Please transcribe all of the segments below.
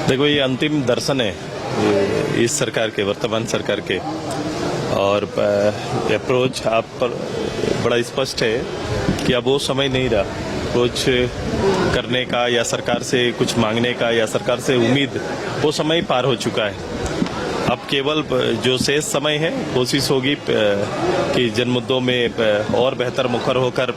देखो, ये अंतिम दर्शन है इस सरकार के, वर्तमान सरकार के, और अप्रोच आप पर बड़ा स्पष्ट है कि अब वो समय नहीं रहा अप्रोच करने का या सरकार से कुछ मांगने का या सरकार से उम्मीद, वो समय पार हो चुका है। अब केवल जो शेष समय है, कोशिश होगी कि जन मुद्दों में और बेहतर मुखर होकर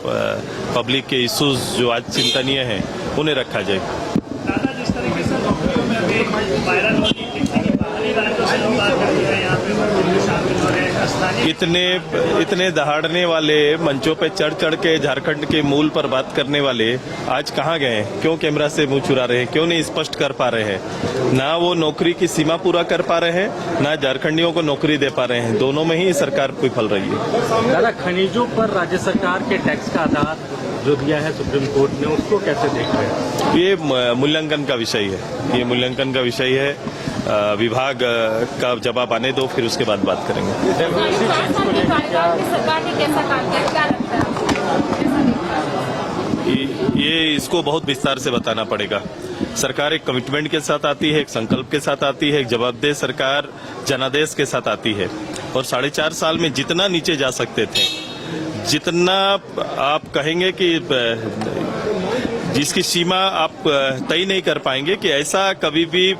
पब्लिक के इश्यूज जो आज चिंतनीय हैं उन्हें रखा जाए। दादा, जिस तरीके से नौकरियों में अभी वायरल हो रही है, बाहरी राज्यों से लोग बात करते हैं, यहाँ पे शामिल हो रहे हैं, स्थानीय इतने दहाड़ने वाले मंचों पे चढ़ चढ़ के झारखंड के मूल पर बात करने वाले आज कहाँ गए? क्यों कैमरा से मुंह चुरा रहे हैं? क्यों नहीं स्पष्ट कर पा रहे हैं? ना वो नौकरी की सीमा पूरा कर पा रहे हैं, ना झारखंडियों को नौकरी दे पा रहे हैं। दोनों में ही सरकार विफल रही है। दादा, खनिजों पर राज्य सरकार के टैक्स का आधार जो दिया है सुप्रीम कोर्ट ने, उसको कैसे देख रहे हैं? ये मूल्यांकन का विषय है, ये मूल्यांकन का विषय है। विभाग का जवाब आने दो, फिर उसके बाद बात करेंगे। सरकार ने कैसा काम किया, क्या लगता है? ये इसको बहुत विस्तार से बताना पड़ेगा। सरकार एक कमिटमेंट के साथ आती है, एक संकल्प के साथ आती है, एक जवाबदेह सरकार जनादेश के साथ आती है। और 4.5 साल में जितना नीचे जा सकते थे, जितना आप कहेंगे कि जिसकी सीमा आप तय नहीं कर पाएंगे, कि ऐसा कभी भी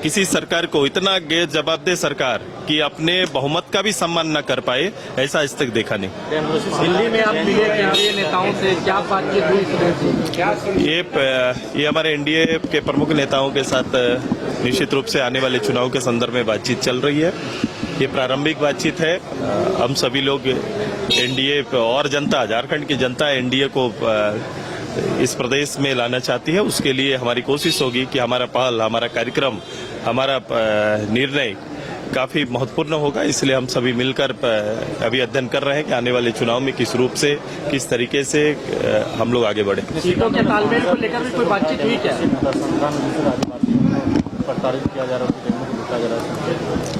किसी सरकार को, इतना गैर जवाबदेह सरकार कि अपने बहुमत का भी सम्मान न कर पाए, ऐसा आज तक देखा नहीं। दिल्ली में आप मिले केंद्रीय नेताओं से, क्या बातचीत हुई? ये हमारे एनडीए के प्रमुख नेताओं के साथ निश्चित रूप से आने वाले चुनाव के संदर्भ में बातचीत चल रही है। ये प्रारंभिक बातचीत है। हम सभी लोग एनडीए और जनता, झारखंड की जनता एनडीए को इस प्रदेश में लाना चाहती है। उसके लिए हमारी कोशिश होगी कि हमारा पहल, हमारा कार्यक्रम, हमारा निर्णय काफी महत्वपूर्ण होगा। इसलिए हम सभी मिलकर अभी अध्ययन कर रहे हैं कि आने वाले चुनाव में किस रूप से, किस तरीके से हम लोग आगे बढ़े। सीटों के तालमेल को लेकर भी कोई बातचीत हुई क्या?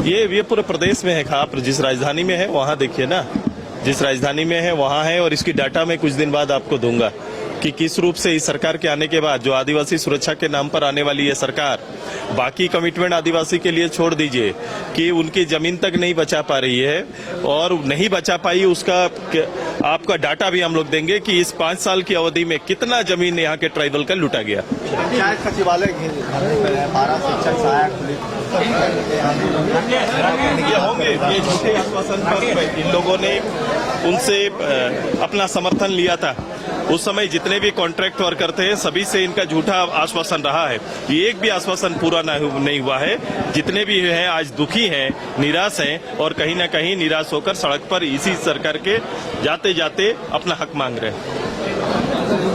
ये पूरे प्रदेश में है। आप जिस राजधानी में है वहाँ देखिए ना, जिस राजधानी में है वहाँ है। और इसकी डाटा मैं कुछ दिन बाद आपको दूंगा कि किस रूप से इस सरकार के आने के बाद जो आदिवासी सुरक्षा के नाम पर आने वाली है सरकार, बाकी कमिटमेंट आदिवासी के लिए छोड़ दीजिए कि उनकी जमीन तक नहीं बचा पा रही है, और नहीं बचा पाई उसका आपका डाटा भी हम लोग देंगे कि इस 5 साल की अवधि में कितना जमीन यहाँ के ट्राइबल का लूटा गया। पंचायत सचिवालय 12 शिक्षक सहायक ये होंगे, ये झूठे आश्वासन पर इन लोगों ने उनसे अपना समर्थन लिया था। उस समय जितने भी कॉन्ट्रैक्ट वर्कर थे, सभी से इनका झूठा आश्वासन रहा है। ये एक भी आश्वासन पूरा नहीं हुआ है। जितने भी हैं आज दुखी हैं, निराश हैं, और कहीं ना कहीं निराश होकर सड़क पर इसी सरकार के जाते जाते अपना हक मांग रहे हैं।